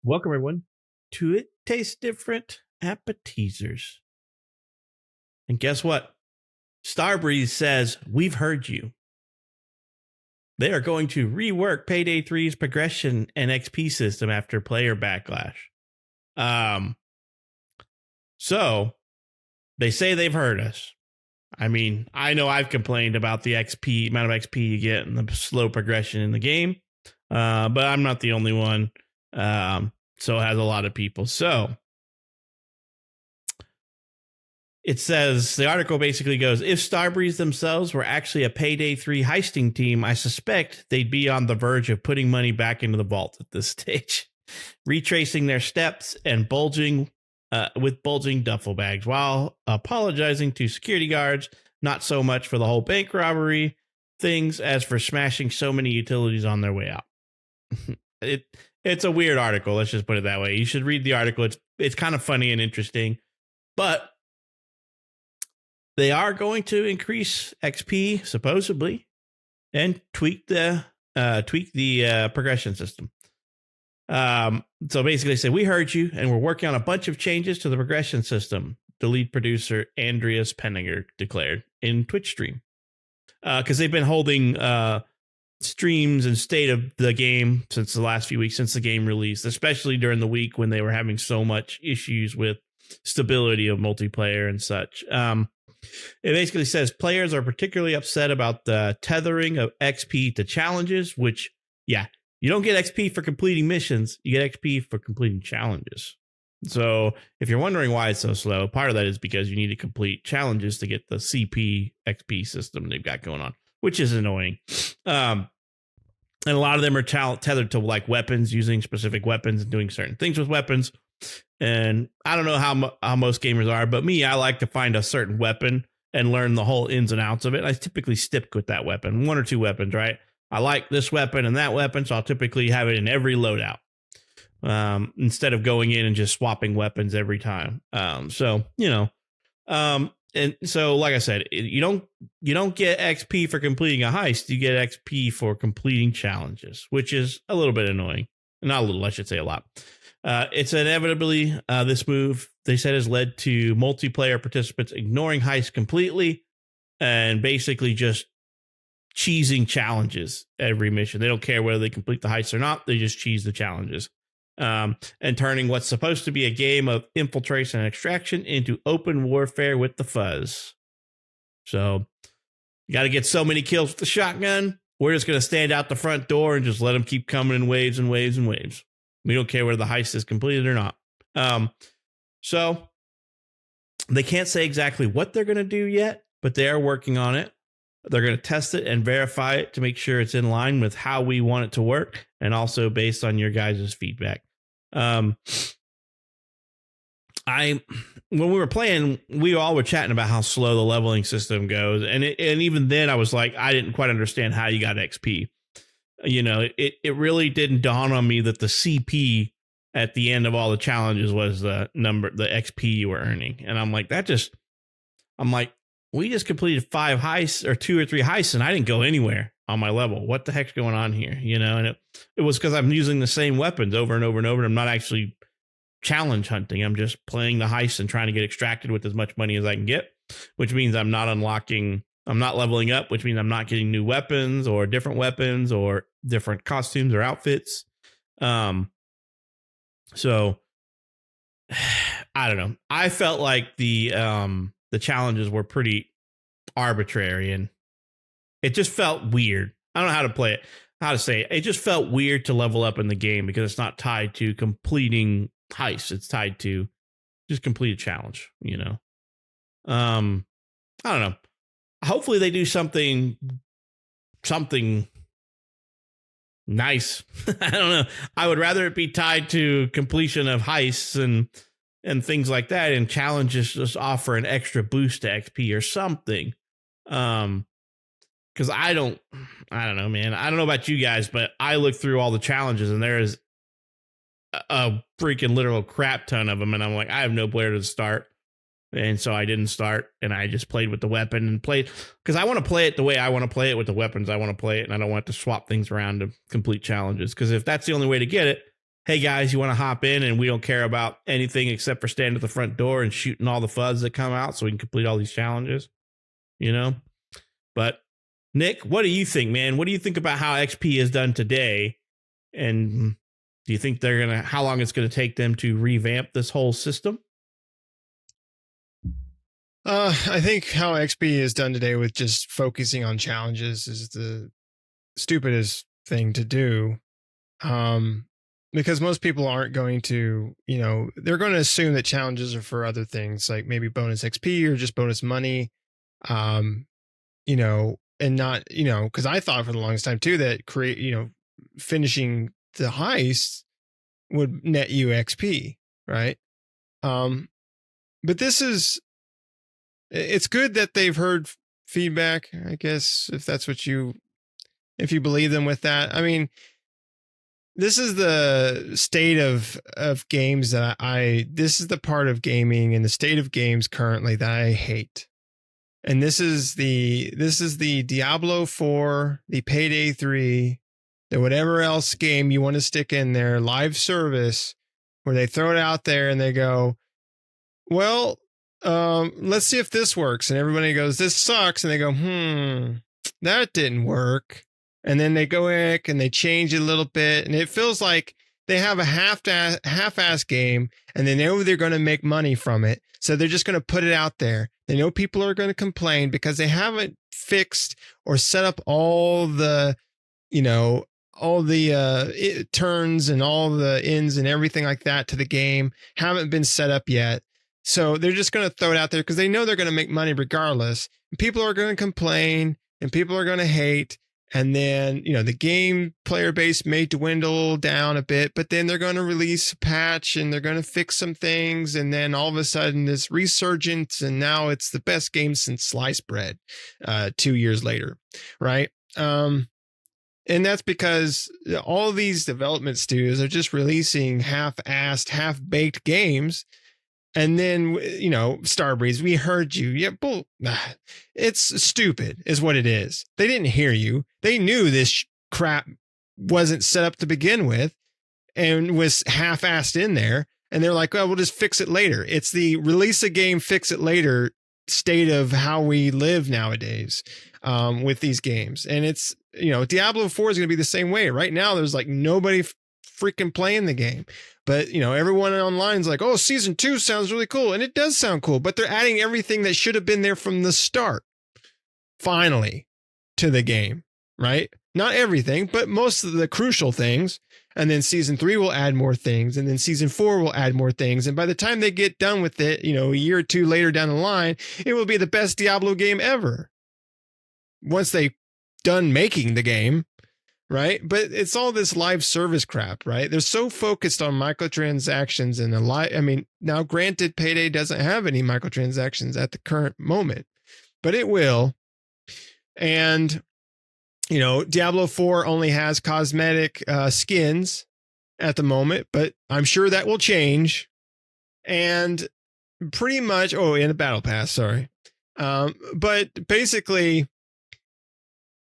Welcome, everyone, to It Tastes Different Appetizers. And guess what? Starbreeze says, we've heard you. They are going to rework Payday 3's progression and XP system after player backlash. So they say they've heard us. I mean, I know I've complained about the amount of XP you get and the slow progression in the game, but I'm not the only one. So has a lot of people. So it says, the article basically goes, if Starbreeze themselves were actually a Payday 3 heisting team, I suspect they'd be on the verge of putting money back into the vault at this stage, retracing their steps and bulging duffel bags while apologizing to security guards, not so much for the whole bank robbery things as for smashing so many utilities on their way out. It's a weird article. Let's just put it that way. You should read the article. It's kind of funny and interesting, but they are going to increase XP supposedly and tweak the progression system. So basically, they say, we heard you and we're working on a bunch of changes to the progression system. The lead producer Andreas Penninger declared in Twitch stream, because they've been holding streams and state of the game since the last few weeks since the game released, especially during the week when they were having so much issues with stability of multiplayer and such. It basically says players are particularly upset about the tethering of XP to challenges, which, yeah, you don't get XP for completing missions. You get XP for completing challenges. So if you're wondering why it's so slow, part of that is because you need to complete challenges to get the CP XP system they've got going on, which is annoying. And a lot of them are tethered to like weapons, using specific weapons and doing certain things with weapons. And I don't know how most gamers are, but me, I like to find a certain weapon and learn the whole ins and outs of it. I typically stick with that weapon, one or two weapons, right? I like this weapon and that weapon, so I'll typically have it in every loadout, instead of going in and just swapping weapons every time. And so, like I said, you don't get XP for completing a heist. You get XP for completing challenges, which is a little bit annoying. Not a little, I should say a lot. It's inevitably this move, they said, has led to multiplayer participants ignoring heists completely and basically just cheesing challenges every mission. They don't care whether they complete the heist or not. They just cheese the challenges, and turning what's supposed to be a game of infiltration and extraction into open warfare with the fuzz. So you got to get so many kills with the shotgun. We're just going to stand out the front door and just let them keep coming in waves and waves and waves. We don't care whether the heist is completed or not. So they can't say exactly what they're going to do yet, but they are working on it. They're going to test it and verify it to make sure it's in line with how we want it to work, and also based on your guys' feedback. When we were playing, we all were chatting about how slow the leveling system goes, and even then I was like, I didn't quite understand how you got XP. It really didn't dawn on me that the CP at the end of all the challenges was the XP you were earning. And I'm like, we just completed 5 heists or 2 or 3 heists and I didn't go anywhere on my level. What the heck's going on here? And it was because I'm using the same weapons over and over and over. And I'm not actually challenge hunting. I'm just playing the heist and trying to get extracted with as much money as I can get, which means I'm not leveling up, which means I'm not getting new weapons or different costumes or outfits. So I don't know. I felt like the challenges were pretty arbitrary and it just felt weird. I don't know how to say it. It just felt weird to level up in the game because it's not tied to completing heists. It's tied to just complete a challenge, I don't know. Hopefully they do something nice. I don't know. I would rather it be tied to completion of heists and things like that, and challenges just offer an extra boost to XP or something. Because I don't know, man. I don't know about you guys, but I look through all the challenges and there is a freaking literal crap ton of them, and I'm like, I have no player to start. And so I didn't start, and I just played with the weapon and played because I want to play it the way I want to play it with the weapons I want to play it, and I don't want to swap things around to complete challenges. Because if that's the only way to get it, hey guys, you want to hop in and we don't care about anything except for standing at the front door and shooting all the fuzz that come out so we can complete all these challenges, you know? But Nick, what do you think, man? What do you think about how XP is done today? And do you think how long it's going to take them to revamp this whole system? I think how XP is done today with just focusing on challenges is the stupidest thing to do. Because most people aren't going to, they're going to assume that challenges are for other things, like maybe bonus XP or just bonus money. And not, because I thought for the longest time too that finishing the heist would net you XP, right? But it's good that they've heard feedback, I guess, if you believe them with that. I mean, this is the state of games this is the part of gaming and the state of games currently that I hate. And this is the Diablo 4, the Payday 3, the whatever else game you want to stick in there, live service, where they throw it out there and they go, well, let's see if this works. And everybody goes, this sucks. And they go, that didn't work. And then they go back and they change it a little bit. And it feels like they have a half-ass game and they know they're going to make money from it. So they're just going to put it out there. They know people are going to complain because they haven't fixed or set up all the turns and all the ends and everything like that to the game. Haven't been set up yet. So they're just going to throw it out there because they know they're going to make money regardless. And people are going to complain and people are going to hate. And then, the game player base may dwindle down a bit, but then they're going to release a patch and they're going to fix some things. And then all of a sudden this resurgence, and now it's the best game since sliced bread 2 years later. Right. And that's because all these development studios are just releasing half-assed, half-baked games. And then, Starbreeze, we heard you. Yeah, it's stupid is what it is. They didn't hear you. They knew this crap wasn't set up to begin with and was half-assed in there. And they're like, well, we'll just fix it later. It's the release a game, fix it later state of how we live nowadays with these games. And it's, Diablo 4 is going to be the same way. Right now, there's like nobody freaking playing the game. But, everyone online is like, oh, season 2 sounds really cool. And it does sound cool, but they're adding everything that should have been there from the start, finally, to the game, right? Not everything, but most of the crucial things. And then season 3 will add more things. And then season 4 will add more things. And by the time they get done with it, a year or two later down the line, it will be the best Diablo game ever. Once they done making the game. Right. But it's all this live service crap, right? They're so focused on microtransactions and now granted, Payday doesn't have any microtransactions at the current moment, but it will. And, Diablo 4 only has cosmetic skins at the moment, but I'm sure that will change. And pretty much, in a battle pass, sorry. But basically,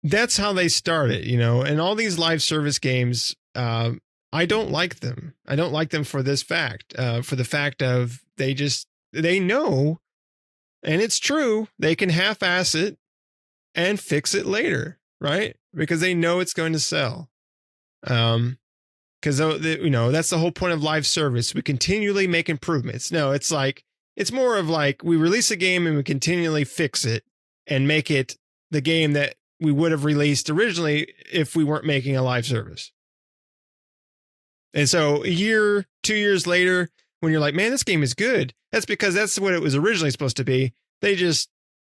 that's how they started, and all these live service games, I don't like them. I don't like them for this fact, for the fact of they know, and it's true, they can half-ass it and fix it later, right? Because they know it's going to sell. Because, that's the whole point of live service. We continually make improvements. No, it's more of like we release a game and we continually fix it and make it the game that we would have released originally if we weren't making a live service. And so a year, 2 years later, when you're like, man, this game is good, that's because that's what it was originally supposed to be. They just,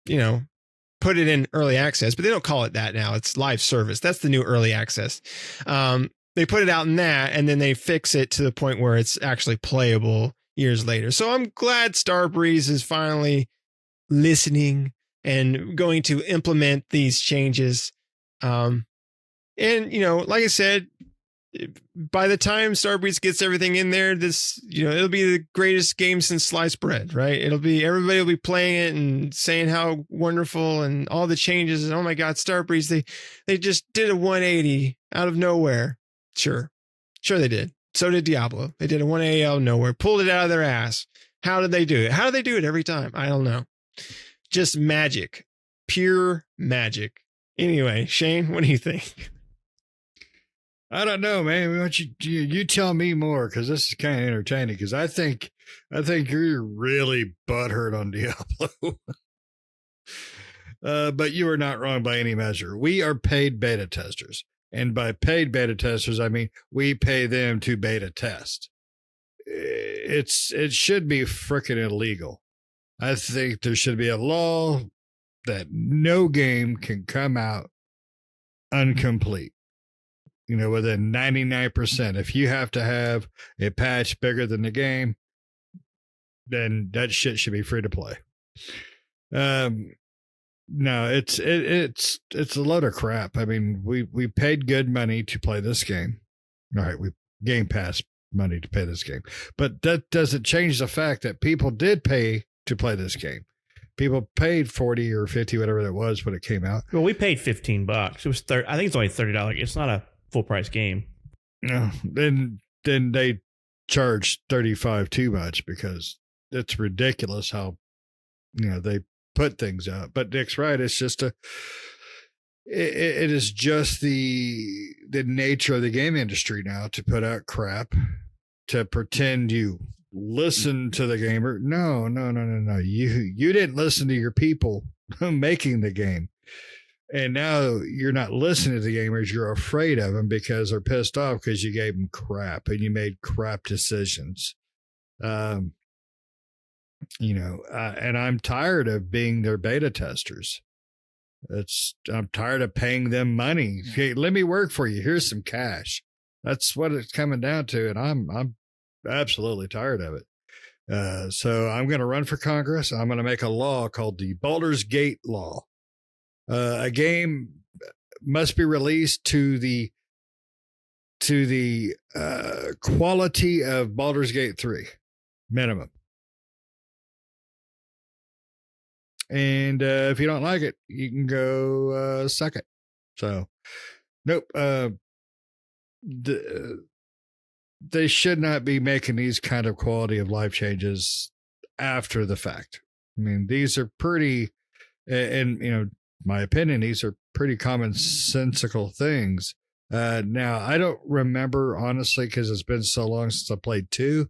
put it in early access, but they don't call it that now. It's live service. That's the new early access. They put it out in that, and then they fix it to the point where it's actually playable years later. So I'm glad Starbreeze is finally listening and going to implement these changes. And, like I said, by the time Starbreeze gets everything in there, it'll be the greatest game since sliced bread, right? Everybody will be playing it and saying how wonderful and all the changes. And oh my God, Starbreeze, they just did a 180 out of nowhere. Sure they did. So did Diablo. They did a 1A out of nowhere, pulled it out of their ass. How did they do it? How do they do it every time? I don't know. Just magic. Pure magic. Anyway, Shane, what do you think? I don't know, man. Why don't you tell me more, because this is kind of entertaining. Because I think you're really butthurt on Diablo. But you are not wrong by any measure. We are paid beta testers, and by paid beta testers, I mean we pay them to beta test. It should be freaking illegal. I think there should be a law that no game can come out incomplete. You know, within 99%. If you have to have a patch bigger than the game, then that shit should be free to play. No, it's a load of crap. I mean, we paid good money to play this game. All right, we Game Pass money to play this game, but that doesn't change the fact that people did pay to play this game. People paid 40 or 50, whatever it was when it came out. Well, we paid $15. It was I think it's only $30. It's not a full price game. No, then they charge 35 too much, because it's ridiculous how they put things out. But Nick's right. It's just it is just the nature of the game industry now to put out crap, to pretend you listen to the gamer. No. You didn't listen to your people making the game. And now you're not listening to the gamers. You're afraid of them because they're pissed off because you gave them crap and you made crap decisions. And I'm tired of being their beta testers. I'm tired of paying them money. Hey, let me work for you. Here's some cash. That's what it's coming down to. And I'm absolutely tired of it. So I'm going to run for Congress. I'm going to make a law called the Baldur's Gate Law. A game must be released to the quality of Baldur's Gate 3 minimum. And if you don't like it, you can go suck it. So, nope. They should not be making these kind of quality of life changes after the fact. I mean, these are pretty, and my opinion, these are pretty commonsensical things. Now, I don't remember, honestly, because it's been so long since I played 2,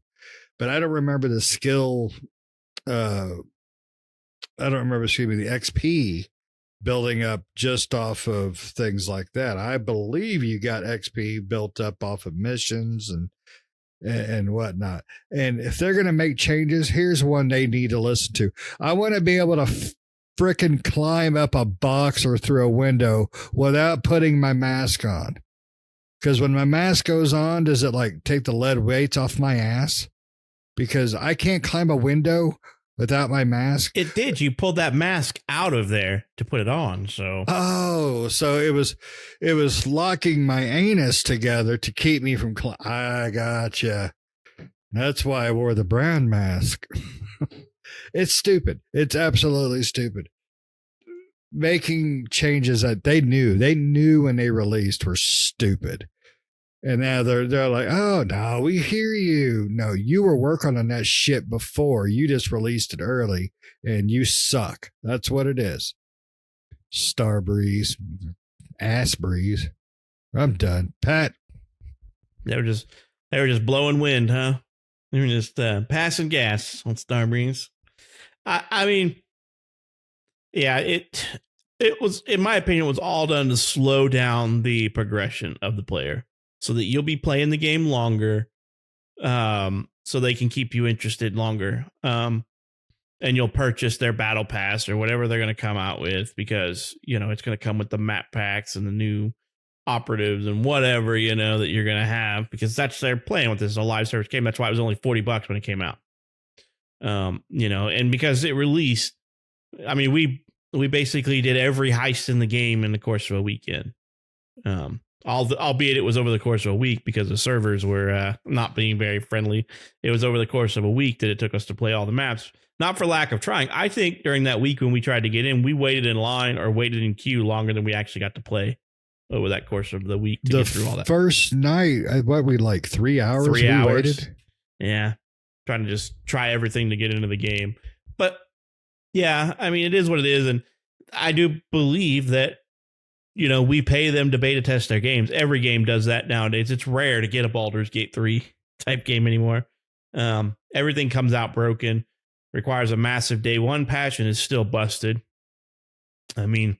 but I don't remember the skill. I don't remember, the XP building up just off of things like that. I believe you got XP built up off of missions and whatnot. And if they're going to make changes, here's one they need to listen to. I want to be able to frickin' climb up a box or through a window without putting my mask on. Because when my mask goes on, does it like take the lead weights off my ass? Because I can't climb a window without my mask. It did. You pulled that mask out of there to put it on. So so it was locking my anus together to keep me from. I gotcha. That's why I wore the brown mask. It's stupid. It's absolutely stupid. Making changes that they knew when they released were stupid. And now they're like, oh, no, we hear you. No, you were working on that shit before. You just released it early and you suck. That's what it is. Starbreeze, ass breeze. I'm done. Pat. They were just blowing wind, huh? They were just passing gas on Starbreeze. I mean, yeah, it was, in my opinion, it was all done to slow down the progression of the player so that you'll be playing the game longer, so they can keep you interested longer. And you'll purchase their battle pass or whatever they're going to come out with, because, it's going to come with the map packs and the new operatives and whatever, that you're going to have, because they're playing with this as a live service game. That's why it was only $40 when it came out. And because it released, I mean, we basically did every heist in the game in the course of a weekend. Albeit it was over the course of a week because the servers were not being very friendly. It was over the course of a week that it took us to play all the maps, not for lack of trying. I think during that week when we tried to get in, we waited in line or waited in queue longer than we actually got to play. over that course of the week to The get through all that. first night, what we like 3 hours? 3 we hours. Waited? Yeah. Trying to just try everything to get into the game. But yeah, I mean, it is what it is. And I do believe that, we pay them to beta test their games. Every game does that nowadays. It's rare to get a Baldur's Gate 3 type game anymore. Everything comes out broken, requires a massive day one patch, and is still busted. I mean,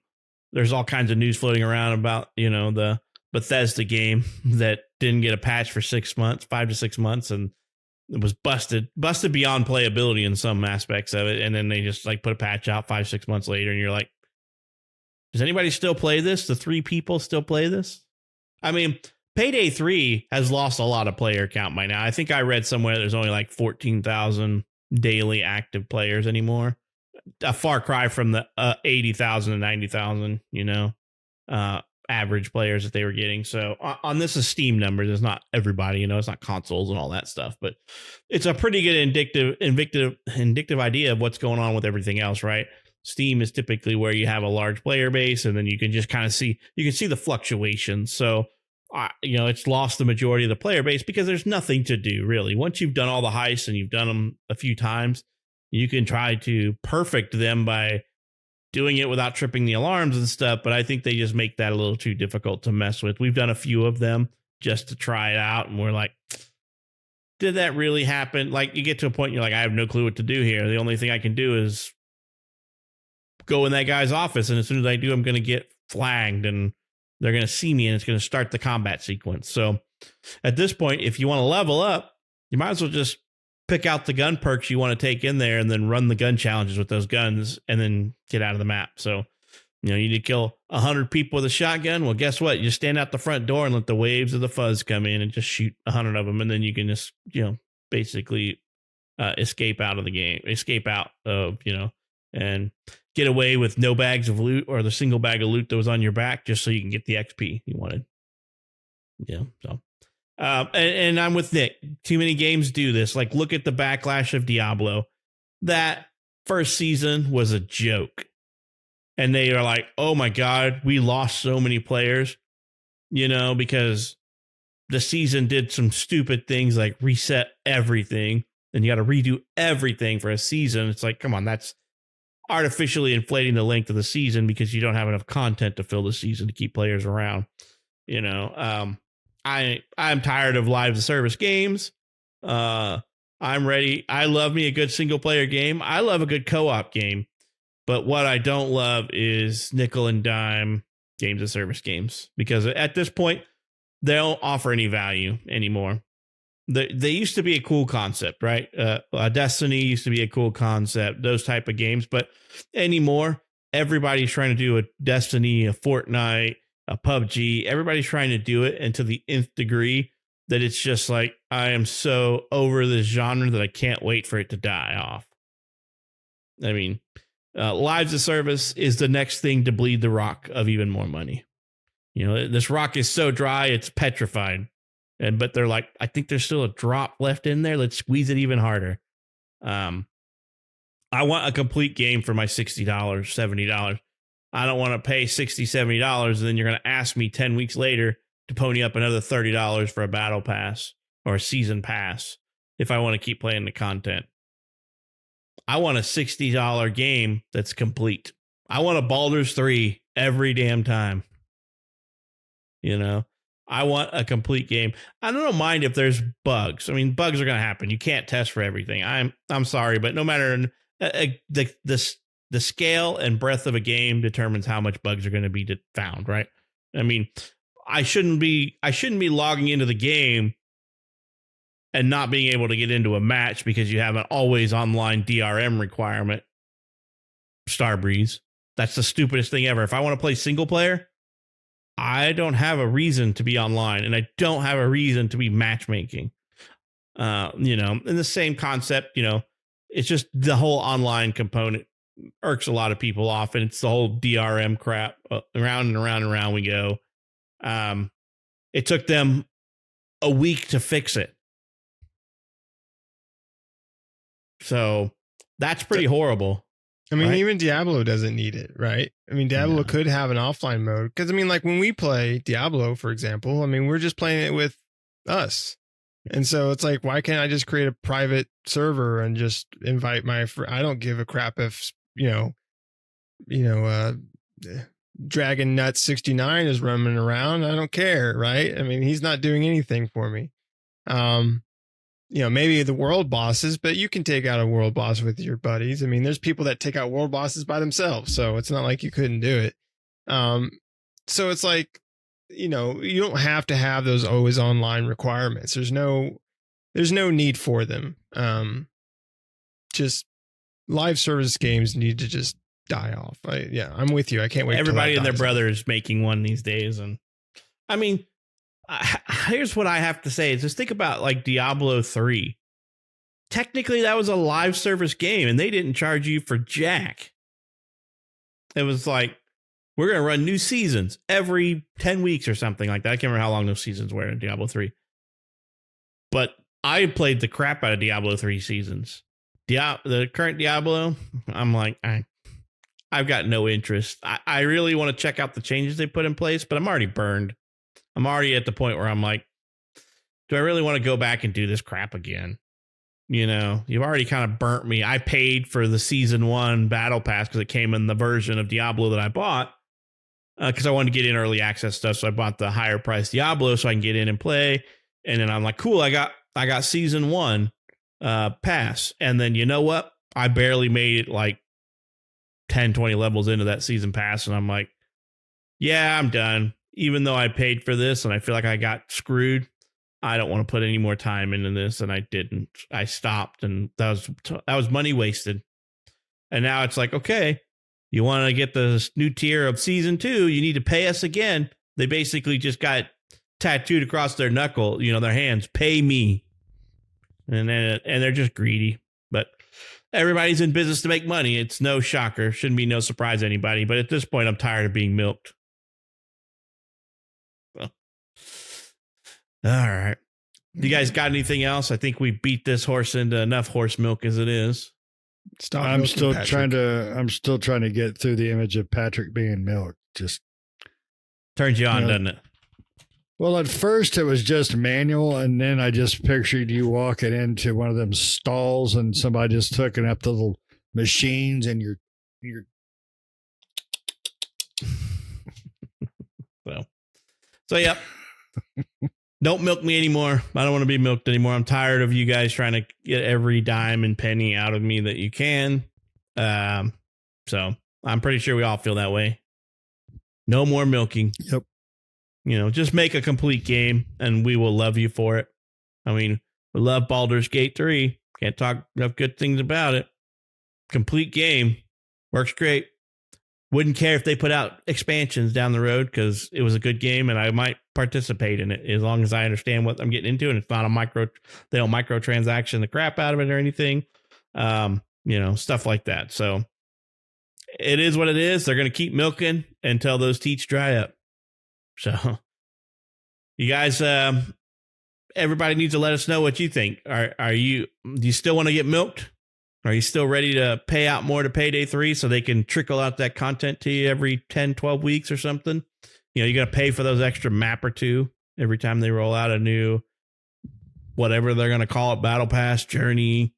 there's all kinds of news floating around about, the Bethesda game that didn't get a patch for 6 months, 5 to 6 months, and it was busted beyond playability in some aspects of it. And then they just like put a patch out 5-6 months later, and you're like, does anybody still play this? The 3 people still play this? I mean, Payday 3 has lost a lot of player count by now. I think I read somewhere there's only like 14,000 daily active players anymore. A far cry from the 80,000 to 90,000, average players that they were getting. So on this is Steam numbers. It's not everybody, it's not consoles and all that stuff, but it's a pretty good indicative idea of what's going on with everything else, right? Steam is typically where you have a large player base, and then you can just kind of see the fluctuations. So, it's lost the majority of the player base because there's nothing to do really. Once you've done all the heists and you've done them a few times, you can try to perfect them by doing it without tripping the alarms and stuff. But I think they just make that a little too difficult to mess with. We've done a few of them just to try it out, and we're like, did that really happen? Like, you get to a point, you're like, I have no clue what to do here. The only thing I can do is go in that guy's office, and as soon as I do, I'm going to get flagged, and they're going to see me, and it's going to start the combat sequence. So at this point, if you want to level up, you might as well just pick out the gun perks you want to take in there and then run the gun challenges with those guns and then get out of the map. So, you need to kill 100 people with a shotgun. Well, guess what? You just stand out the front door and let the waves of the fuzz come in and just shoot 100 of them. And then you can just, basically escape out of the game, and get away with no bags of loot or the single bag of loot that was on your back just so you can get the XP you wanted. Yeah. So, and I'm with Nick. Too many games do this. Like, look at the backlash of Diablo. That first season was a joke. And they are like, oh my God, we lost so many players, because the season did some stupid things like reset everything. And you got to redo everything for a season. It's like, come on, that's artificially inflating the length of the season because you don't have enough content to fill the season to keep players around. I'm tired of live service games. I'm ready. I love me a good single player game. I love a good co-op game. But what I don't love is nickel and dime games of service games, because at this point, they don't offer any value anymore. They used to be a cool concept, right? Destiny used to be a cool concept, those type of games. But anymore, everybody's trying to do a Destiny, a Fortnite, a PUBG. Everybody's trying to do it, and to the nth degree that it's just like, I am so over this genre that I can't wait for it to die off. I mean, Lives of Service is the next thing to bleed the rock of even more money. This rock is so dry, it's petrified. But they're like, I think there's still a drop left in there. Let's squeeze it even harder. I want a complete game for my $60, $70. I don't want to pay $60, $70, and then you're going to ask me 10 weeks later to pony up another $30 for a battle pass or a season pass if I want to keep playing the content. I want a $60 game that's complete. I want a Baldur's 3 every damn time. I want a complete game. I don't mind if there's bugs. I mean, bugs are going to happen. You can't test for everything. I'm sorry, but no matter the scale and breadth of a game determines how much bugs are going to be found, right? I mean, I shouldn't be logging into the game and not being able to get into a match because you have an always online DRM requirement. Starbreeze. That's the stupidest thing ever. If I want to play single player, I don't have a reason to be online, and I don't have a reason to be matchmaking. In the same concept, it's just the whole online component irks a lot of people off, and it's the whole DRM crap. Around and around and around we go. It took them a week to fix it. So that's pretty horrible. I mean, Right. even Diablo doesn't need it, right? I mean, Diablo No. could have an offline mode because, I mean, like when we play Diablo, for example, I mean, we're just playing it with us. And so it's like, why can't I just create a private server and just invite my I don't give a crap if, Dragon Nuts 69 is roaming around. I don't care, right? I mean, he's not doing anything for me. Maybe the world bosses, but you can take out a world boss with your buddies. I mean, there's people that take out world bosses by themselves, so it's not like you couldn't do it. So it's like, you don't have to have those always online requirements. There's no need for them. Just live service games need to just die off. I'm with you. I can't wait. Everybody and their dies brother is making one these days. And I mean, here's what I have to say is just think about like Diablo 3. Technically, that was a live service game and they didn't charge you for jack. It was like, we're going to run new seasons every 10 weeks or something like that. I can't remember how long those seasons were in Diablo 3. But I played the crap out of Diablo 3 seasons. The current Diablo, I'm like, I've got no interest. I really want to check out the changes they put in place, but I'm already burned. I'm already at the point where I'm like, do I really want to go back and do this crap again? You've already kind of burnt me. I paid for the season 1 battle pass because it came in the version of Diablo that I bought because I wanted to get in early access stuff. So I bought the higher price Diablo so I can get in and play. And then I'm like, cool, I got season 1 pass. And then you know what? I barely made it like 10, 20 levels into that season pass. And I'm like, yeah, I'm done. Even though I paid for this and I feel like I got screwed, I don't want to put any more time into this. And I didn't. I stopped, and that was money wasted. And now it's like, okay, you want to get the new tier of season 2, you need to pay us again. They basically just got tattooed across their knuckle, their hands, pay me. And they're just greedy. But everybody's in business to make money. It's no shocker. Shouldn't be no surprise to anybody. But at this point, I'm tired of being milked. Well, all right. You guys got anything else? I think we beat this horse into enough horse milk as it is. I'm still trying to get through the image of Patrick being milked. Just turns you on, doesn't it? Well, at first it was just manual, and then I just pictured you walking into one of them stalls and somebody just hooking up the little machines and you're So yep. Don't milk me anymore. I don't want to be milked anymore. I'm tired of you guys trying to get every dime and penny out of me that you can. So I'm pretty sure we all feel that way. No more milking. Yep. Just make a complete game and we will love you for it. I mean, we love Baldur's Gate 3. Can't talk enough good things about it. Complete game. Works great. Wouldn't care if they put out expansions down the road because it was a good game and I might participate in it as long as I understand what I'm getting into and it's not they don't microtransaction the crap out of it or anything. Stuff like that. So it is what it is. They're going to keep milking until those teats dry up. So you guys, everybody needs to let us know what you think. Do you still want to get milked? Are you still ready to pay out more to Payday 3 so they can trickle out that content to you every 10, 12 weeks or something? You got to pay for those extra map or two every time they roll out a new, whatever they're going to call it, battle pass, journey,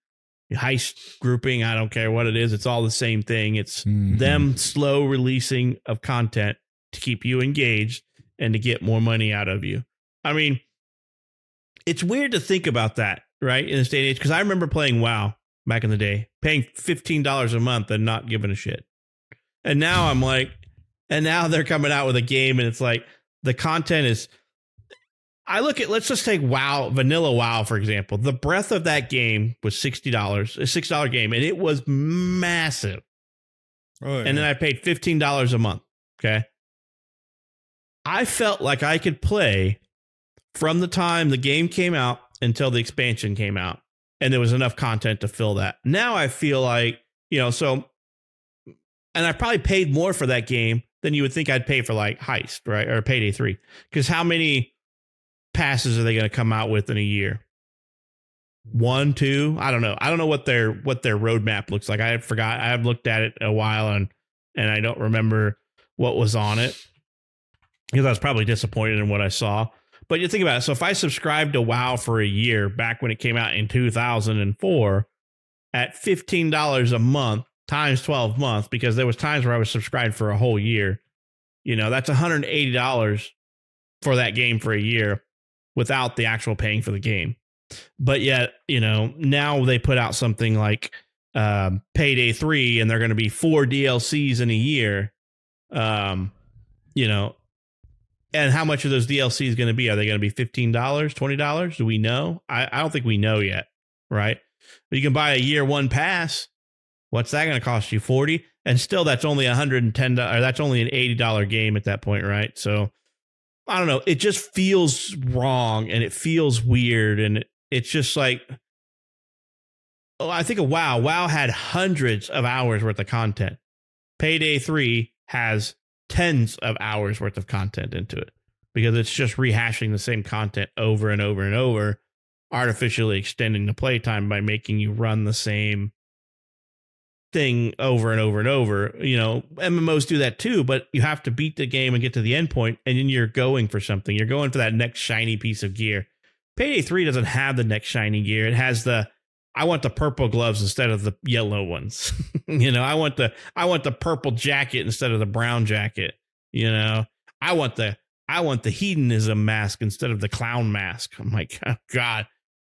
heist grouping. I don't care what it is. It's all the same thing. It's them slow releasing of content to keep you engaged and to get more money out of you. I mean, it's weird to think about that, right? In this day and age, because I remember playing WoW back in the day, paying $15 a month and not giving a shit. And now I'm like, and now they're coming out with a game and it's like the content is, let's just take WoW, vanilla WoW, for example. The breadth of that game was $60, a $6 game, and it was massive. Oh, yeah. And then I paid $15 a month. Okay. I felt like I could play from the time the game came out until the expansion came out. And there was enough content to fill that. Now I feel like, and I probably paid more for that game than you would think I'd pay for like Heist, right? Or Payday 3. Because how many passes are they going to come out with in a year? 1, 2. I don't know. I don't know what their roadmap looks like. I forgot. I have looked at it a while and I don't remember what was on it because I was probably disappointed in what I saw. But you think about it. So if I subscribed to WoW for a year back when it came out in 2004 at $15 a month times 12 months, because there was times where I was subscribed for a whole year, that's $180 for that game for a year without the actual paying for the game. But yet, now they put out something like Payday 3 and they're going to be 4 DLCs in a year. And how much of those DLCs going to be? Are they going to be $15, $20? Do we know? I don't think we know yet, right? But you can buy a year one pass. What's that going to cost you? $40? And still, that's only $110. Or that's only an $80 game at that point, right? So I don't know. It just feels wrong and it feels weird. And it's just like, I think of WoW. WoW had hundreds of hours worth of content. Payday 3 has tens of hours worth of content into it because it's just rehashing the same content over and over and over, artificially extending the playtime by making you run the same thing over and over and over. MMOs do that too, but you have to beat the game and get to the end point, and then you're going for something. You're going for that next shiny piece of gear. Payday 3 doesn't have the next shiny gear. It has I want the purple gloves instead of the yellow ones. I want the purple jacket instead of the brown jacket. I want the hedonism mask instead of the clown mask. I'm like, oh, God,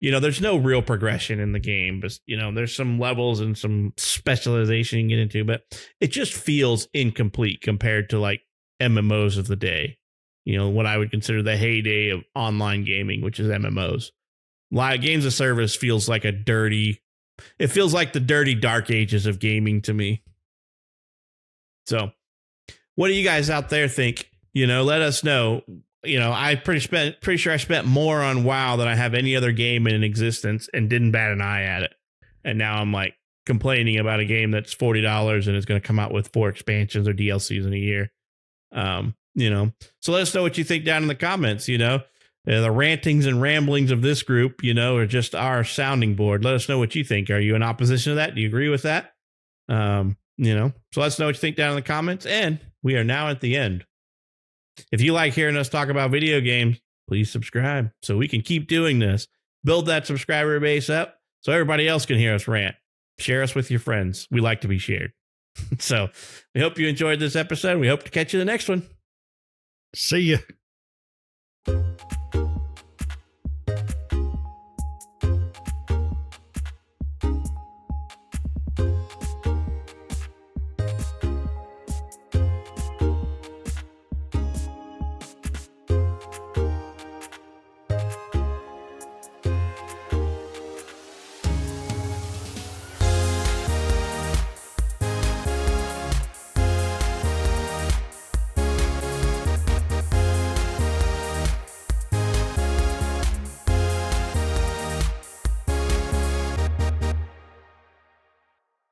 there's no real progression in the game, but there's some levels and some specialization you can get into, but it just feels incomplete compared to like MMOs of the day. What I would consider the heyday of online gaming, which is MMOs. Live games of service feels like it feels like the dirty dark ages of gaming to me. So what do you guys out there think? Let us know. I pretty sure I spent more on WoW than I have any other game in existence and didn't bat an eye at it. And now I'm like complaining about a game that's $40 and is going to come out with 4 expansions or DLCs in a year. So let us know what you think down in the comments. The rantings and ramblings of this group, are just our sounding board. Let us know what you think. Are you in opposition to that? Do you agree with that? So let us know what you think down in the comments. And we are now at the end. If you like hearing us talk about video games, please subscribe so we can keep doing this. Build that subscriber base up so everybody else can hear us rant. Share us with your friends. We like to be shared. So we hope you enjoyed this episode. We hope to catch you in the next one. See ya.